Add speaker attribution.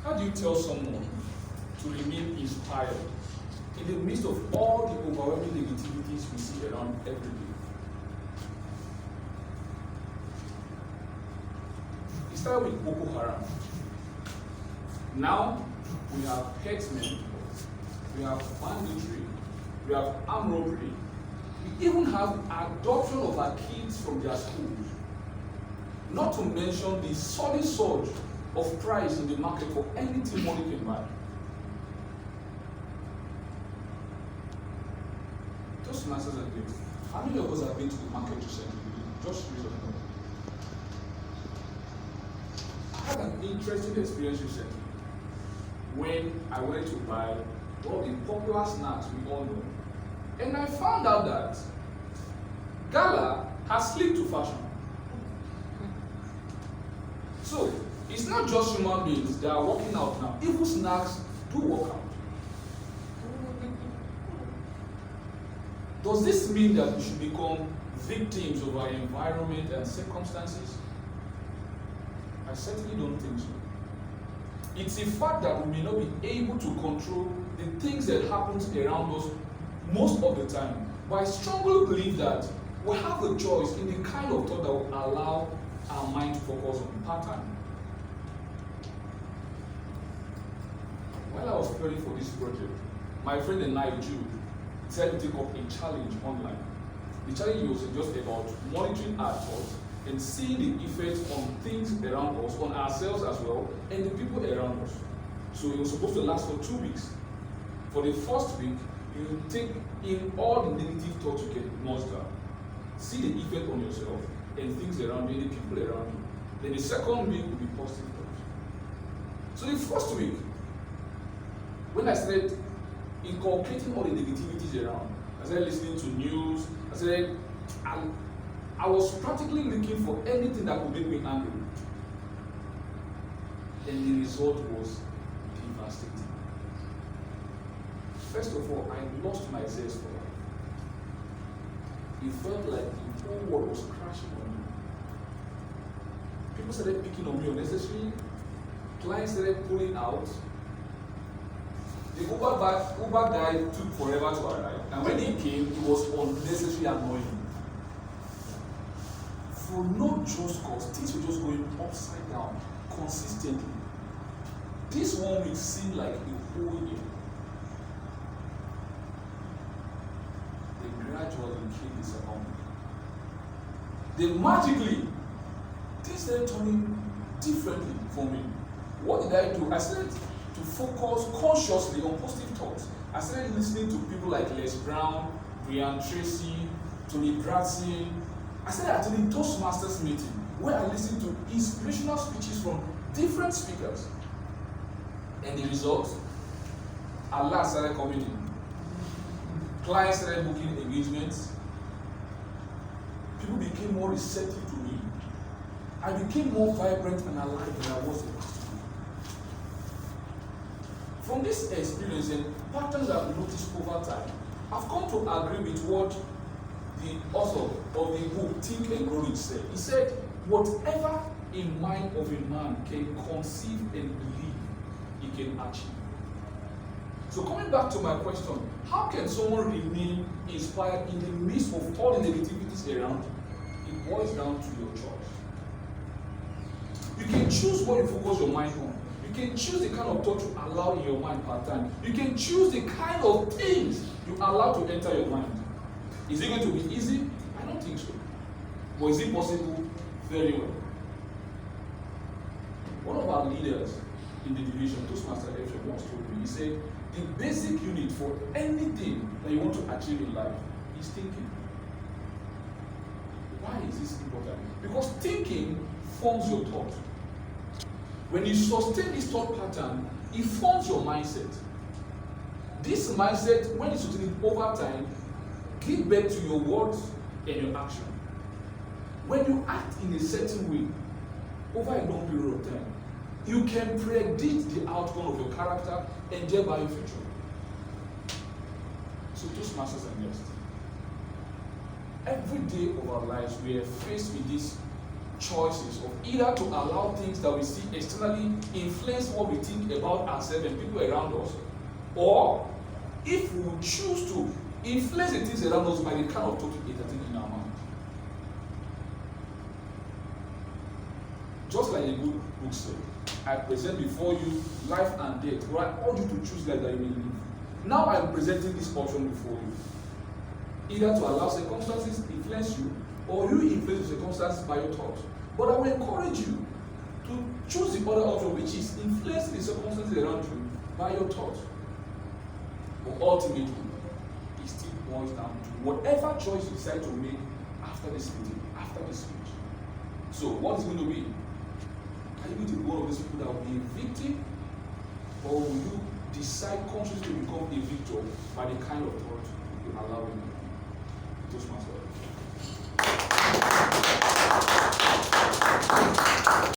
Speaker 1: How do you tell someone to remain inspired in the midst of all the overwhelming negativities we see around every day? It started with Boko Haram. Now we have herdsmen, we have banditry, we have armed robbery, we even have adoption of our kids from their schools. Not to mention the solid surge of price in the market for anything money can buy. Just answers and things. How many of us have been to the market recently? Just raise your hand. I had an interesting experience recently when I went to buy one of the popular snacks we all know. And I found out that Gala has slipped to fashion. So, it's not just human beings that are working out now. Even snacks do work out. Does this mean that we should become victims of our environment and circumstances? I certainly don't think so. It's a fact that we may not be able to control the things that happen around us most of the time. But I strongly believe that we have a choice in the kind of thought that will allow our mind to focus on pattern. While I was preparing for this project, my friend and I, Jude, decided to take up a challenge online. The challenge was just about monitoring our thoughts and seeing the effects on things around us, on ourselves as well, and the people around us. So it was supposed to last for 2 weeks. For the first week, you take in all the negative thoughts you can muster, see the effect on yourself and things around you and the people around you. Then the second week will be positive thoughts. So the first week, when I started inculcating all the negativities around, I started listening to news, I was practically looking for anything that could make me angry. And the result was devastating. First of all, I lost my zest for life. It felt like the whole world was crashing on me. People started picking on me unnecessarily. Clients started pulling out. The Uber guy took forever to arrive. And when he came, it was unnecessarily annoying. For no just cause, things were just going upside down consistently. This 1 week seemed like a whole year. They gradually killed disappointment. Then magically, things started turning differently for me. What did I do? I started to focus consciously on positive thoughts. I started listening to people like Les Brown, Brian Tracy, Tony Bradson. I started attending Toastmasters meeting where I listened to inspirational speeches from different speakers. And the result, Allah started coming in. Clients started booking engagements. People became more receptive to me. I became more vibrant and alive than I was the past week. From this experience and patterns I've noticed over time, I've come to agree with what the author of the book Think and Grow Rich said. He said, whatever a mind of a man can conceive and believe, he can achieve. So coming back to my question, how can someone remain inspired in the midst of all the negativities around? It boils down to your choice. You can choose what you focus your mind on. You can choose the kind of thought you allow in your mind part time. You can choose the kind of things you allow to enter your mind. Is it going to be easy? I don't think so. But is it possible? Very well. One of our leaders in the division, Toastmaster Efshe, once told me, he said, the basic unit for anything that you want to achieve in life is thinking. Why is this important? Because thinking forms your thought. When you sustain this thought pattern, it forms your mindset. This mindset, when you sustain it over time, give back to your words and your action. When you act in a certain way over a long period of time, you can predict the outcome of your character and thereby your future. So Toastmasters and guests, every day of our lives we are faced with this choices of either to allow things that we see externally influence what we think about ourselves and people around us, or if we choose to influence the things around us by the kind of talking entertaining in our mind. Just like a good book said, I present before you life and death, but I urge you to choose life that you may live. Now I am presenting this option before you. Either to allow circumstances influence you, or you influence the circumstances by your thoughts. But I will encourage you to choose the other option, which is influencing the circumstances around you by your thoughts. But ultimately, it still boils down to whatever choice you decide to make after this meeting, after this speech. So, what is going to be? Are you going to be one of these people that will be a victim, or will you decide consciously to become a victor by the kind of thought you allow in? It was myself.